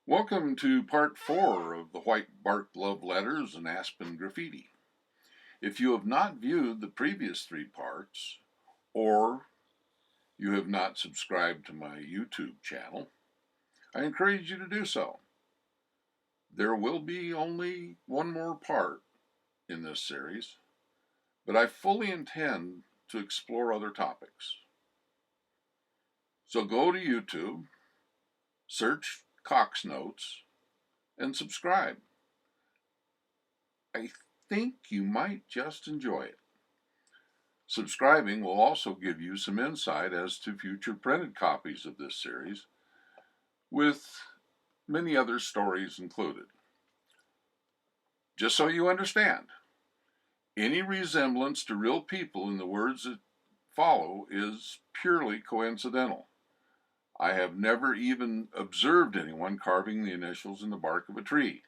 Welcome to part 4 of the White Bark Love Letters and Aspen Graffiti. If you have not viewed the previous 3 parts, or you have not subscribed to my YouTube channel, I encourage you to do so. There will be only one more part in this series, but I fully intend to explore other topics. So go to YouTube, search Cox Notes, and subscribe. I think you might just enjoy it. Subscribing will also give you some insight as to future printed copies of this series, with many other stories included. Just so you understand, any resemblance to real people in the words that follow is purely coincidental. I have never even observed anyone carving the initials in the bark of a tree,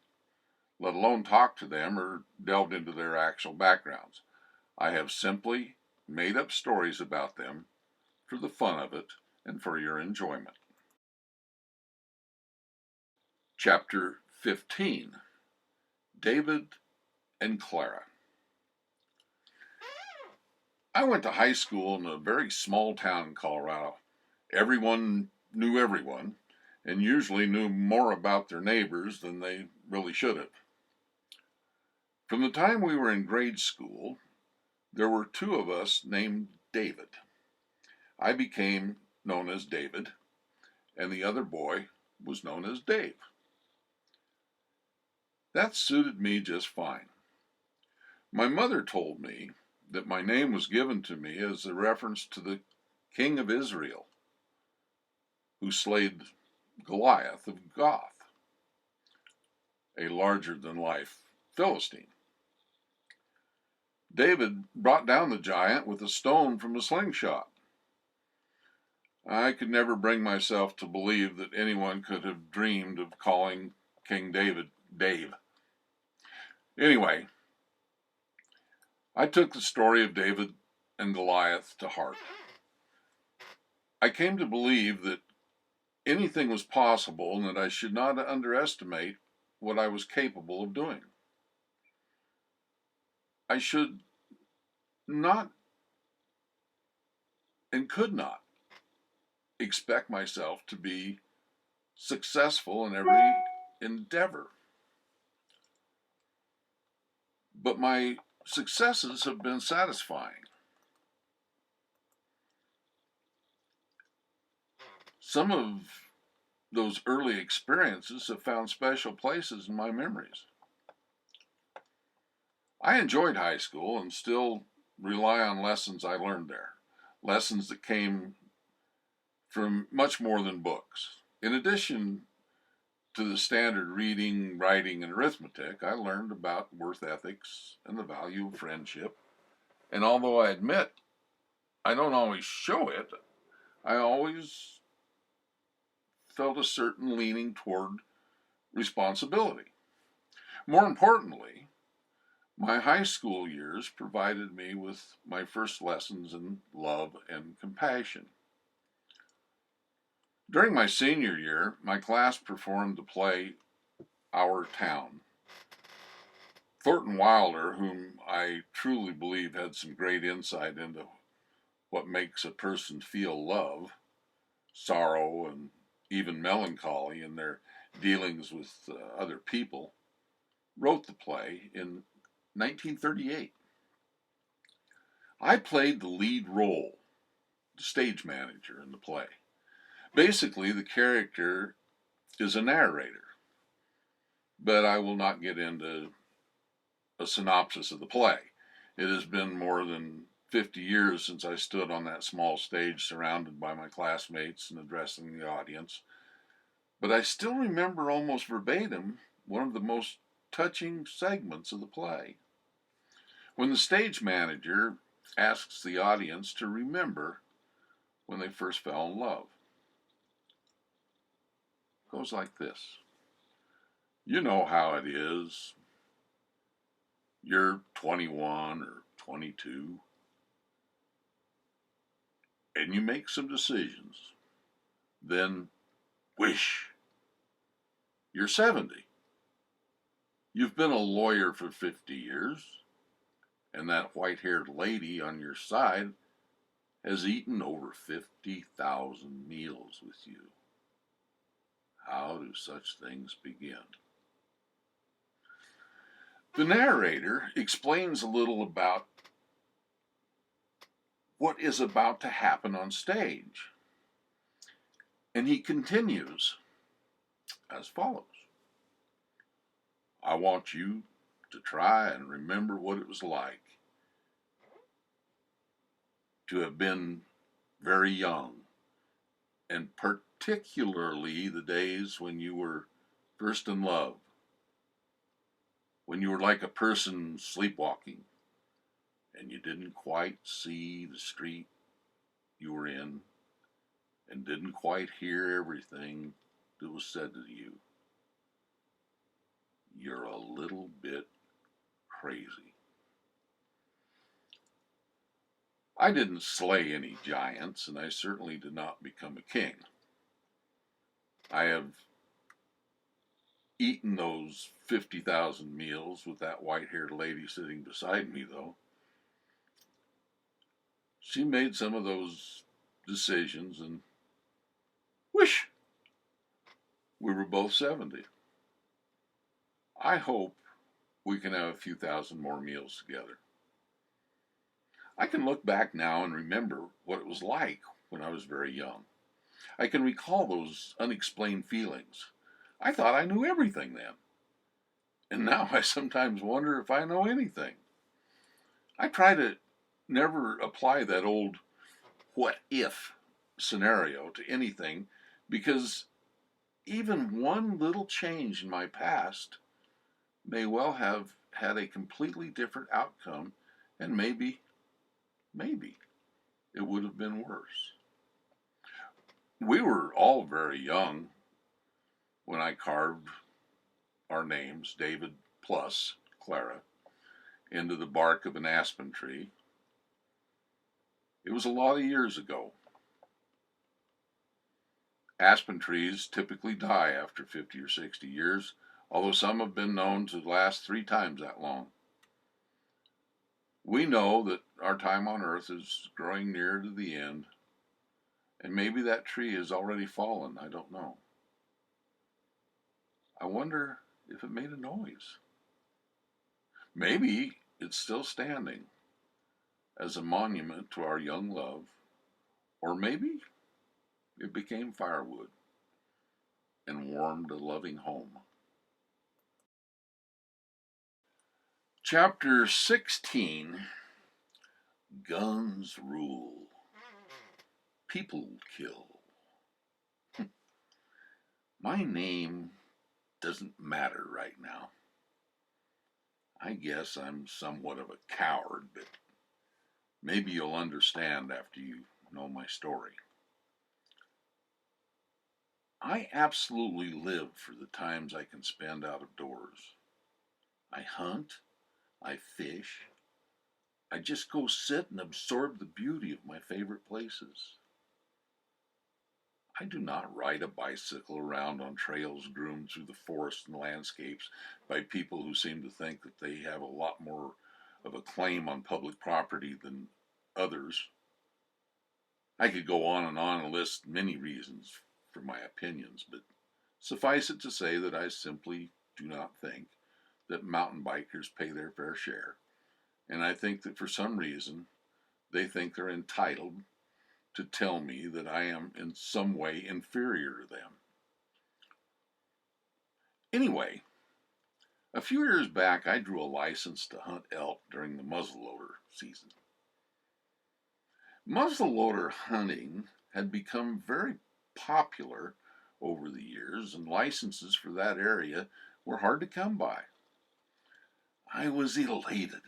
let alone talked to them or delved into their actual backgrounds. I have simply made up stories about them for the fun of it and for your enjoyment. Chapter 15, David and Clara. I went to high school in a very small town in Colorado. Everyone knew everyone, and usually knew more about their neighbors than they really should have. From the time we were in grade school, there were 2 of us named David. I became known as David, and the other boy was known as Dave. That suited me just fine. My mother told me that my name was given to me as a reference to the king of Israel, who slayed Goliath of Gath, a larger-than-life Philistine. David brought down the giant with a stone from a slingshot. I could never bring myself to believe that anyone could have dreamed of calling King David Dave. Anyway, I took the story of David and Goliath to heart. I came to believe that anything was possible and that I should not underestimate what I was capable of doing. I should not and could not expect myself to be successful in every endeavor. But my successes have been satisfying. Some of those early experiences have found special places in my memories. I enjoyed high school and still rely on lessons I learned there, lessons that came from much more than books. In addition to the standard reading, writing, and arithmetic, I learned about worth ethics and the value of friendship. And although I admit I don't always show it, I always felt a certain leaning toward responsibility. More importantly, my high school years provided me with my first lessons in love and compassion. During my senior year, my class performed the play Our Town. Thornton Wilder, whom I truly believe had some great insight into what makes a person feel love, sorrow, and even melancholy in their dealings with other people, wrote the play in 1938. I played the lead role, the stage manager in the play. Basically, the character is a narrator, but I will not get into a synopsis of the play. It has been more than 50 years since I stood on that small stage surrounded by my classmates and addressing the audience, but I still remember almost verbatim one of the most touching segments of the play. When the stage manager asks the audience to remember when they first fell in love. It goes like this. You know how it is. You're 21 or 22, and you make some decisions. Then, whoosh, You're 70. You've been a lawyer for 50 years, and that white-haired lady on your side has eaten over 50,000 meals with you. How do such things begin? The narrator explains a little about what is about to happen on stage, and he continues as follows. I want you to try and remember what it was like to have been very young, and particularly the days when you were first in love, when you were like a person sleepwalking and you didn't quite see the street you were in and didn't quite hear everything that was said to you. You're a little bit crazy. I didn't slay any giants, and I certainly did not become a king. I have eaten those 50,000 meals with that white-haired lady sitting beside me, though. She made some of those decisions, and whoosh, we were both 70. I hope we can have a few thousand more meals together. I can look back now and remember what it was like when I was very young. I can recall those unexplained feelings. I thought I knew everything then. And now I sometimes wonder if I know anything. I try to never apply that old what if scenario to anything, because even one little change in my past may well have had a completely different outcome, and maybe it would have been worse. We were all very young when I carved our names, David plus Clara, into the bark of an aspen tree. It was a lot of years ago. Aspen trees typically die after 50 or 60 years, although some have been known to last 3 times that long. We know that our time on Earth is growing near to the end, and maybe that tree has already fallen. I don't know. I wonder if it made a noise. Maybe it's still standing as a monument to our young love, or maybe it became firewood and warmed a loving home. Chapter 16, Guns Rule. People kill. My name doesn't matter right now. I guess I'm somewhat of a coward, but maybe you'll understand after you know my story. I absolutely live for the times I can spend out of doors. I hunt, I fish, I just go sit and absorb the beauty of my favorite places. I do not ride a bicycle around on trails groomed through the forests and landscapes by people who seem to think that they have a lot more of a claim on public property than others. I could go on and list many reasons for my opinions, but suffice it to say that I simply do not think that mountain bikers pay their fair share, and I think that for some reason they think they're entitled to tell me that I am in some way inferior to them. Anyway, a few years back I drew a license to hunt elk during the muzzleloader season. Muzzleloader hunting had become very popular over the years, and licenses for that area were hard to come by. I was elated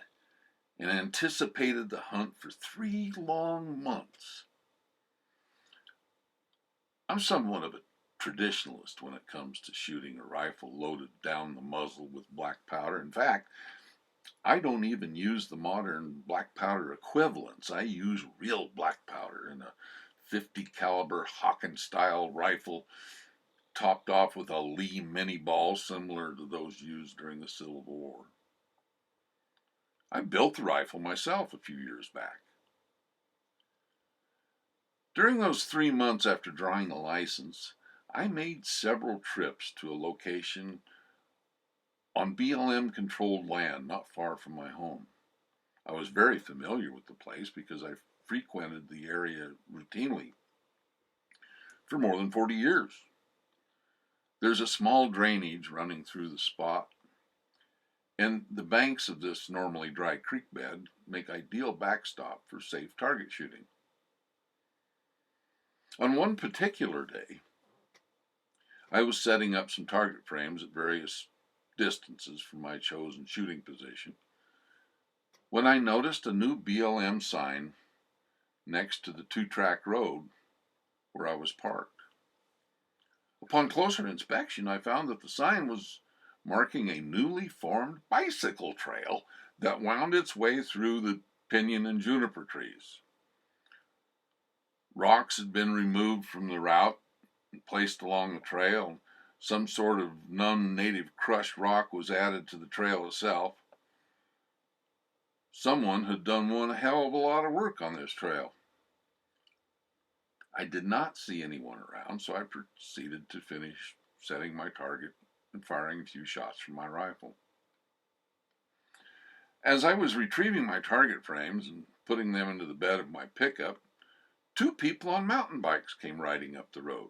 and anticipated the hunt for 3 long months. I'm somewhat of a traditionalist when it comes to shooting a rifle loaded down the muzzle with black powder. In fact, I don't even use the modern black powder equivalents. I use real black powder in a .50 caliber Hawken style rifle topped off with a Lee mini ball similar to those used during the Civil War. I built the rifle myself a few years back. During those 3 months after drawing a license, I made several trips to a location on BLM-controlled land not far from my home. I was very familiar with the place because I frequented the area routinely for more than 40 years. There's a small drainage running through the spot, and the banks of this normally dry creek bed make ideal backstop for safe target shooting. On one particular day, I was setting up some target frames at various distances from my chosen shooting position when I noticed a new BLM sign next to the 2-track road where I was parked. Upon closer inspection, I found that the sign was marking a newly formed bicycle trail that wound its way through the pinyon and juniper trees. Rocks had been removed from the route and placed along the trail. Some sort of non-native crushed rock was added to the trail itself. Someone had done one hell of a lot of work on this trail. I did not see anyone around, so I proceeded to finish setting my target and firing a few shots from my rifle. As I was retrieving my target frames and putting them into the bed of my pickup, 2 people on mountain bikes came riding up the road.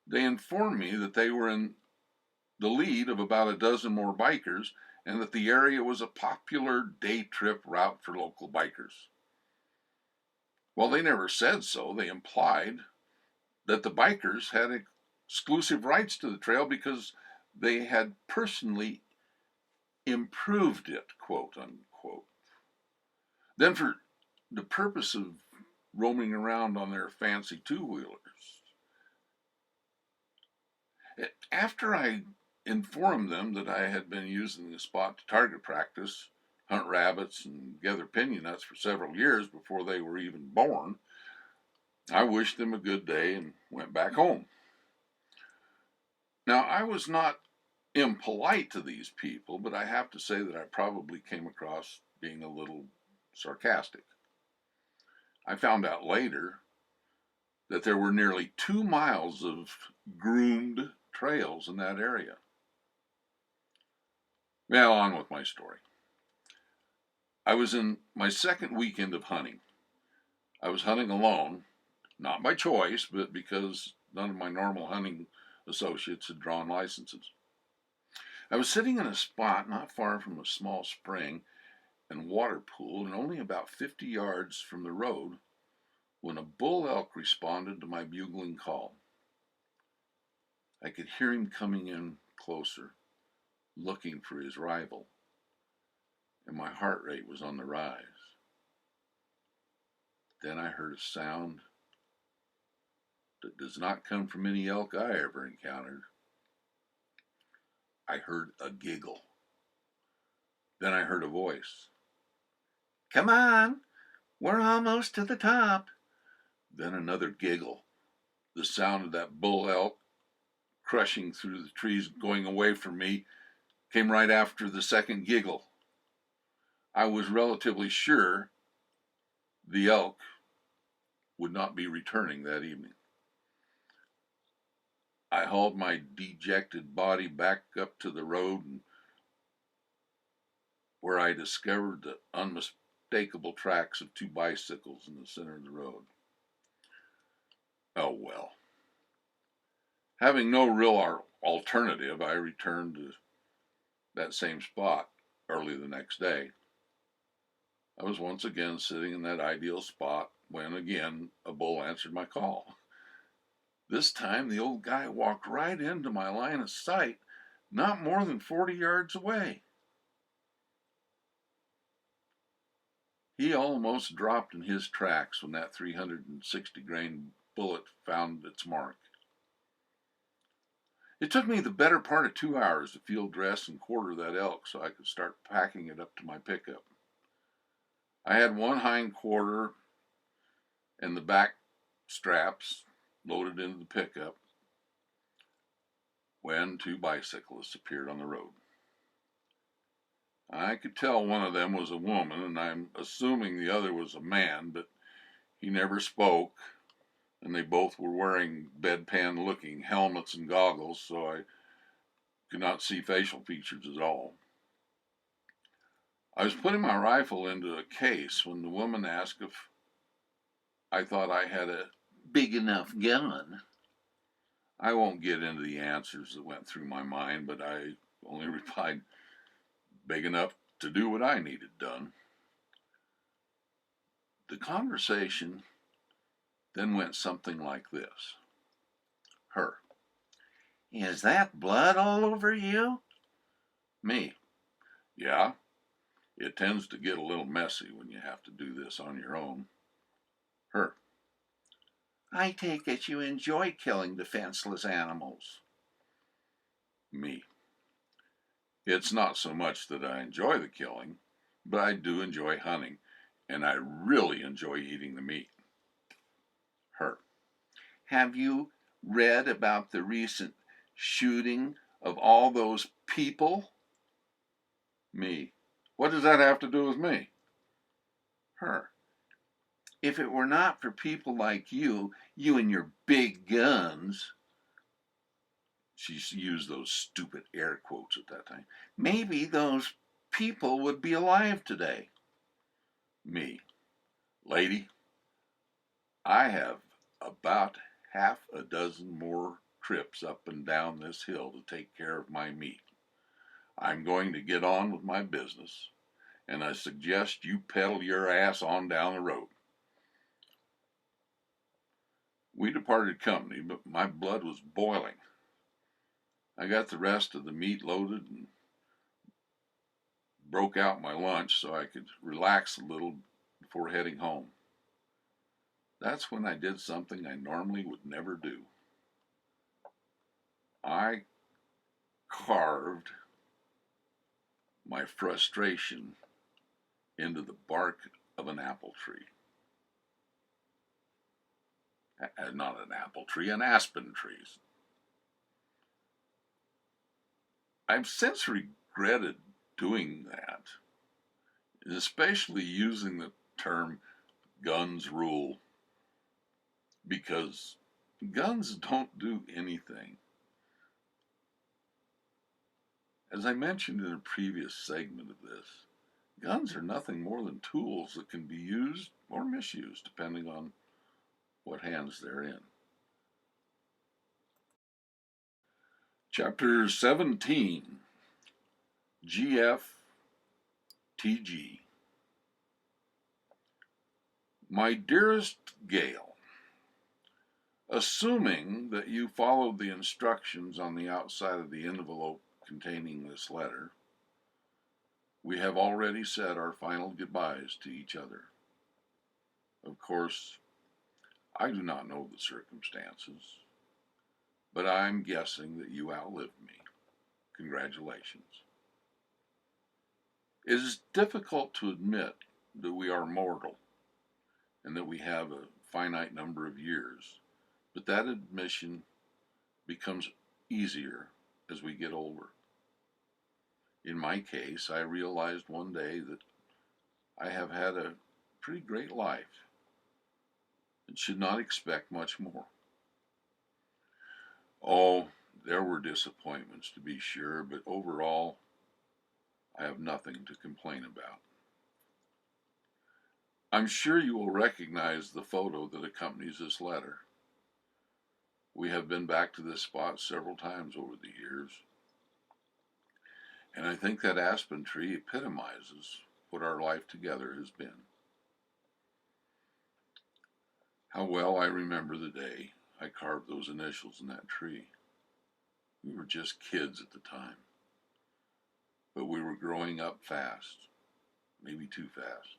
They informed me that they were in the lead of about a dozen more bikers and that the area was a popular day trip route for local bikers. While they never said so, they implied that the bikers had exclusive rights to the trail because they had personally improved it, quote unquote. Then for the purpose of roaming around on their fancy 2-wheelers. After I informed them that I had been using the spot to target practice, hunt rabbits, and gather pinyon nuts for several years before they were even born, I wished them a good day and went back home. Now, I was not impolite to these people, but I have to say that I probably came across being a little sarcastic. I found out later that there were nearly 2 miles of groomed trails in that area. Now, on with my story. I was in my second weekend of hunting. I was hunting alone, not by choice, but because none of my normal hunting associates had drawn licenses. I was sitting in a spot not far from a small spring and water pool and only about 50 yards from the road when a bull elk responded to my bugling call. I could hear him coming in closer, looking for his rival, and my heart rate was on the rise. Then I heard a sound that does not come from any elk I ever encountered. I heard a giggle. Then I heard a voice. "Come on, we're almost to the top." Then another giggle. The sound of that bull elk crushing through the trees going away from me came right after the second giggle. I was relatively sure the elk would not be returning that evening. I hauled my dejected body back up to the road where I discovered the unmistakable tracks of 2 bicycles in the center of the road. Oh well. Having no real alternative, I returned to that same spot early the next day. I was once again sitting in that ideal spot when again a bull answered my call. This time the old guy walked right into my line of sight, not more than 40 yards away. He almost dropped in his tracks when that 360 grain bullet found its mark. It took me the better part of 2 hours to field dress and quarter that elk so I could start packing it up to my pickup. I had one hind quarter and the back straps loaded into the pickup, when two bicyclists appeared on the road. I could tell one of them was a woman, and I'm assuming the other was a man, but he never spoke, and they both were wearing bedpan-looking helmets and goggles, so I could not see facial features at all. I was putting my rifle into a case when the woman asked if I thought I had a big enough gun. I won't get into the answers that went through my mind, but I only replied, big enough to do what I needed done. The conversation then went something like this. Her. Is that blood all over you? Me. Yeah, it tends to get a little messy when you have to do this on your own. Her. I take it you enjoy killing defenseless animals. Me. It's not so much that I enjoy the killing, but I do enjoy hunting, and I really enjoy eating the meat. Her. Have you read about the recent shooting of all those people? Me. What does that have to do with me? Her. If it were not for people like you and your big guns, she used those stupid air quotes at that time, maybe those people would be alive today. Me. Lady, I have about half a dozen more trips up and down this hill to take care of my meat. I'm going to get on with my business, and I suggest you pedal your ass on down the road. We departed company, but my blood was boiling. I got the rest of the meat loaded and broke out my lunch so I could relax a little before heading home. That's when I did something I normally would never do. I carved my frustration into the bark of an apple tree. Not an apple tree, an aspen tree. I've since regretted doing that, especially using the term guns rule, because guns don't do anything. As I mentioned in a previous segment of this, guns are nothing more than tools that can be used or misused depending on what hands they're in. Chapter 17, GFTG. My dearest Gail, assuming that you followed the instructions on the outside of the envelope containing this letter, we have already said our final goodbyes to each other. Of course, I do not know the circumstances, but I'm guessing that you outlived me. Congratulations. It is difficult to admit that we are mortal and that we have a finite number of years, but that admission becomes easier as we get older. In my case, I realized one day that I have had a pretty great life and should not expect much more. Oh, there were disappointments to be sure, but overall, I have nothing to complain about. I'm sure you will recognize the photo that accompanies this letter. We have been back to this spot several times over the years, and I think that aspen tree epitomizes what our life together has been. How well I remember the day I carved those initials in that tree. We were just kids at the time, but we were growing up fast, maybe too fast.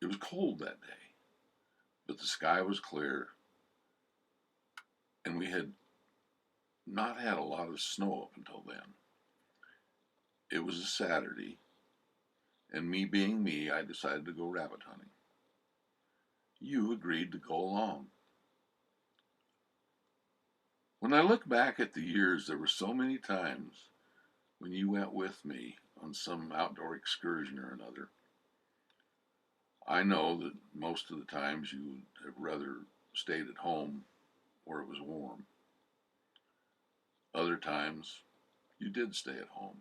It was cold that day, but the sky was clear, and we had not had a lot of snow up until then. It was a Saturday, and me being me, I decided to go rabbit hunting. You agreed to go along. When I look back at the years, there were so many times when you went with me on some outdoor excursion or another. I know that most of the times you would have rather stayed at home where it was warm. Other times you did stay at home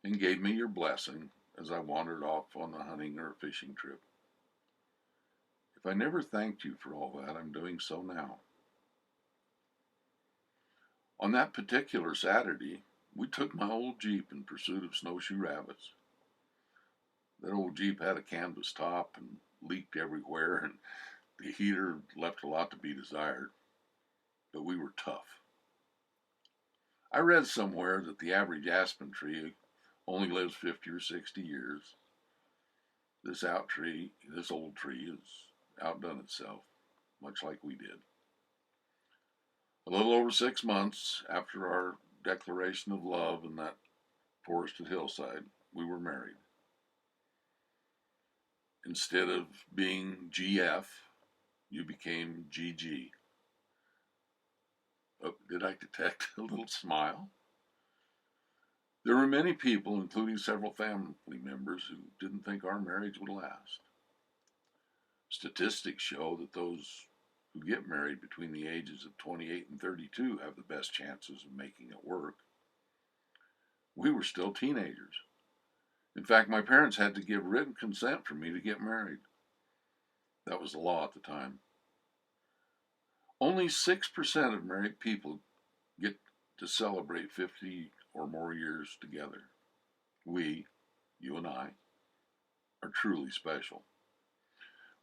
and gave me your blessing as I wandered off on a hunting or a fishing trip. If I never thanked you for all that, I'm doing so now. On that particular Saturday, we took my old Jeep in pursuit of snowshoe rabbits. That old Jeep had a canvas top and leaked everywhere, and the heater left a lot to be desired, but we were tough. I read somewhere that the average aspen tree only lives 50 or 60 years. This old tree has outdone itself, much like we did. A little over 6 months after our declaration of love in that forested hillside, we were married. Instead of being GF, you became GG. Oh, did I detect a little smile? There were many people, including several family members, who didn't think our marriage would last. Statistics show that those who get married between the ages of 28 and 32 have the best chances of making it work. We were still teenagers. In fact, my parents had to give written consent for me to get married. That was the law at the time. Only 6% of married people get to celebrate 50 or more years together. We, you and I, are truly special.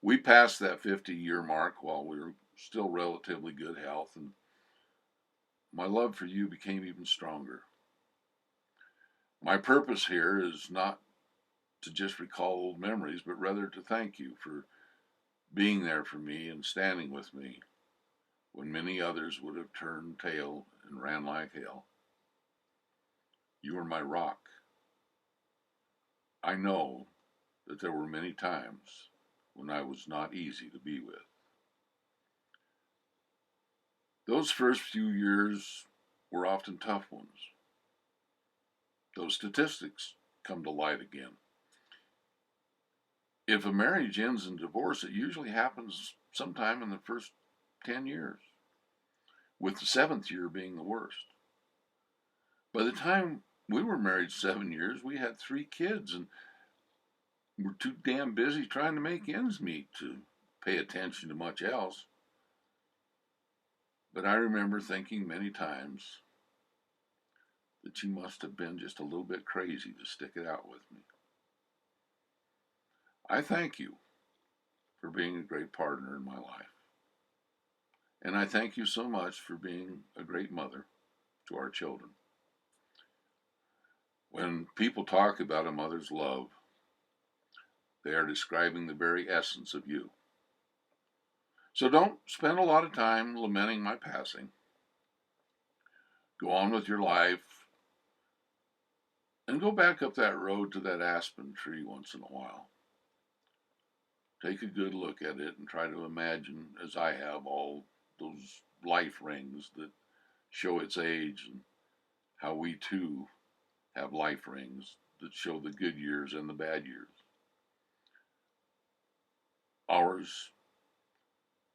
We passed that 50-year mark while we were still relatively good health, and my love for you became even stronger. My purpose here is not to just recall old memories, but rather to thank you for being there for me and standing with me when many others would have turned tail and ran like hell. You were my rock. I know that there were many times when I was not easy to be with. Those first few years were often tough ones. Those statistics come to light again. If a marriage ends in divorce, it usually happens sometime in the first 10 years, with the seventh year being the worst. By the time we were married 7 years, we had 3 kids and were too damn busy trying to make ends meet to pay attention to much else. But I remember thinking many times that you must have been just a little bit crazy to stick it out with me. I thank you for being a great partner in my life. And I thank you so much for being a great mother to our children. When people talk about a mother's love, they are describing the very essence of you. So don't spend a lot of time lamenting my passing. Go on with your life and go back up that road to that aspen tree once in a while. Take a good look at it and try to imagine, as I have, all those life rings that show its age and how we too have life rings that show the good years and the bad years. Ours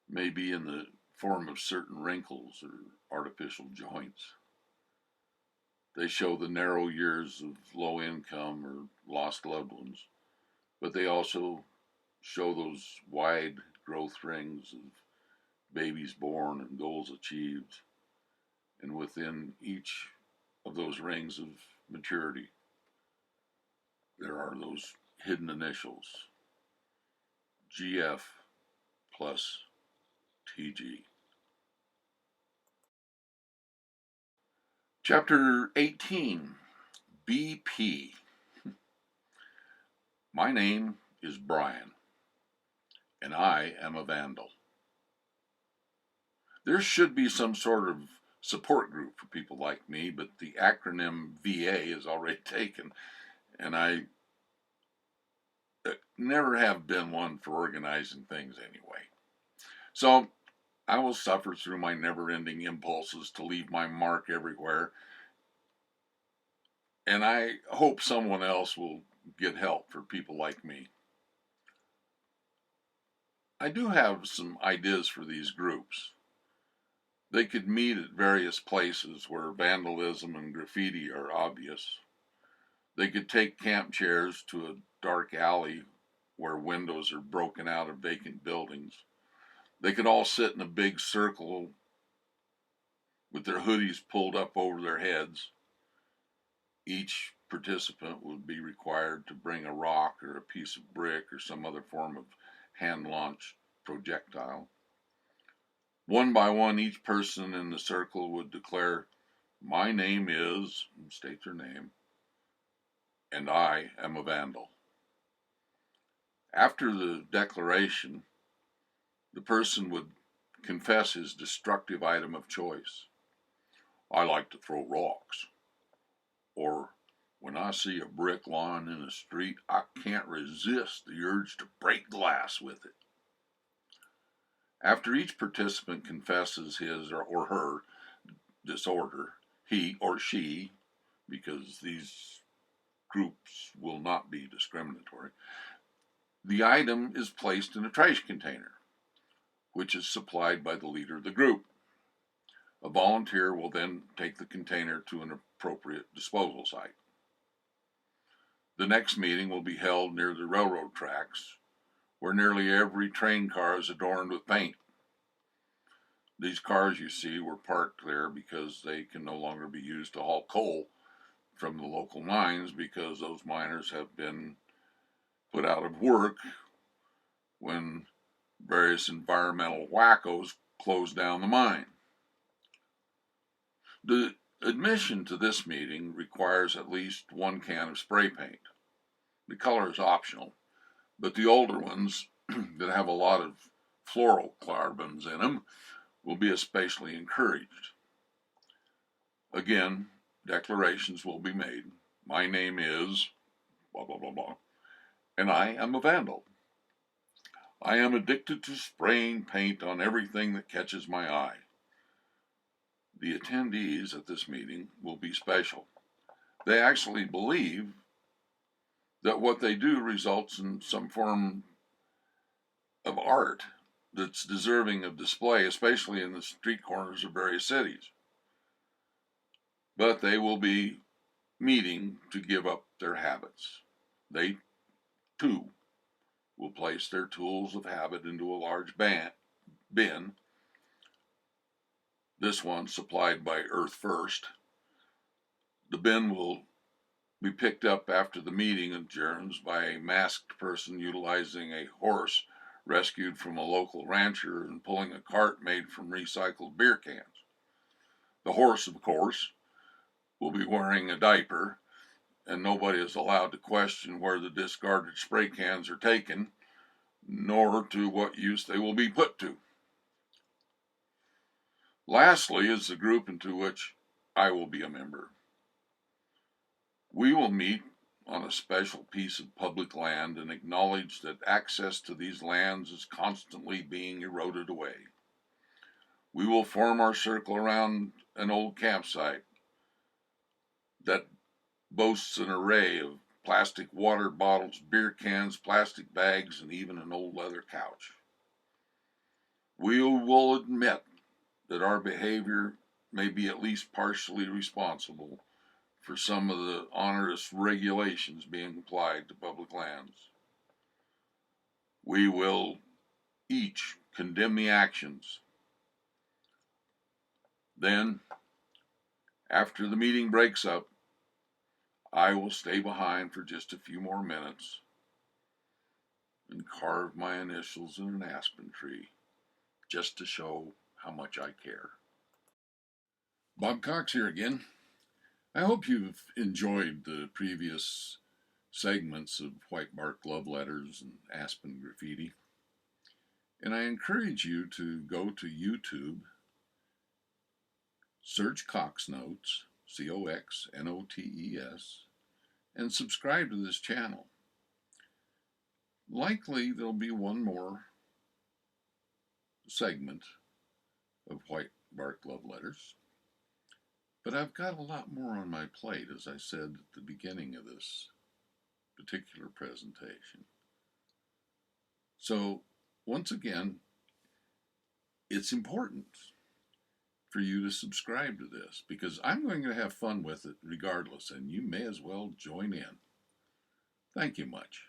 may be in the form of certain wrinkles or artificial joints. They show the narrow years of low income or lost loved ones, but they also show those wide growth rings of babies born and goals achieved. And within each of those rings of maturity, there are those hidden initials, GF plus TG. Chapter 18, BP. My name is Brian, and I am a vandal. There should be some sort of support group for people like me, but the acronym VA is already taken, and I never have been one for organizing things anyway. So I will suffer through my never-ending impulses to leave my mark everywhere, and I hope someone else will get help for people like me. I do have some ideas for these groups. They could meet at various places where vandalism and graffiti are obvious. They could take camp chairs to a dark alley where windows are broken out of vacant buildings. They could all sit in a big circle with their hoodies pulled up over their heads. Each participant would be required to bring a rock or a piece of brick or some other form of hand-launched projectile. One by one, each person in the circle would declare, "My name is," and state their name, "and I am a vandal." After the declaration, the person would confess his destructive item of choice. "I like to throw rocks," or "when I see a brick lying in the street, I can't resist the urge to break glass with it." After each participant confesses his or her disorder, he or she, because these groups will not be discriminatory, the item is placed in a trash container, which is supplied by the leader of the group. A volunteer will then take the container to an appropriate disposal site. The next meeting will be held near the railroad tracks, where nearly every train car is adorned with paint. These cars, you see, were parked there because they can no longer be used to haul coal from the local mines, because those miners have been put out of work when various environmental wackos closed down the mine. The admission to this meeting requires at least 1 can of spray paint. The color is optional, but the older ones that have a lot of fluorocarbons in them will be especially encouraged. Again, declarations will be made. "My name is blah, blah, blah, blah, and I am a vandal. I am addicted to spraying paint on everything that catches my eye." The attendees at this meeting will be special. They actually believe that what they do results in some form of art that's deserving of display, especially in the street corners of various cities. But they will be meeting to give up their habits. They, too, will place their tools of habit into a large bin, this one supplied by Earth First. The bin will be picked up after the meeting adjourns by a masked person utilizing a horse rescued from a local rancher and pulling a cart made from recycled beer cans. The horse, of course, will be wearing a diaper, and nobody is allowed to question where the discarded spray cans are taken, nor to what use they will be put to. Lastly is the group into which I will be a member. We will meet on a special piece of public land and acknowledge that access to these lands is constantly being eroded away. We will form our circle around an old campsite that boasts an array of plastic water bottles, beer cans, plastic bags, and even an old leather couch. We will admit that our behavior may be at least partially responsible for some of the onerous regulations being applied to public lands. We will each condemn the actions. Then, after the meeting breaks up, I will stay behind for just a few more minutes and carve my initials in an aspen tree, just to show how much I care. Bob Cox here again. I hope you've enjoyed the previous segments of White Bark Love Letters and Aspen Graffiti. And I encourage you to go to YouTube, search Cox Notes, Coxnotes, and subscribe to this channel. Likely there'll be one more segment of white bark love letters. But I've got a lot more on my plate, as I said at the beginning of this particular presentation. So, once again, it's important for you to subscribe to this because I'm going to have fun with it regardless, and you may as well join in. Thank you much.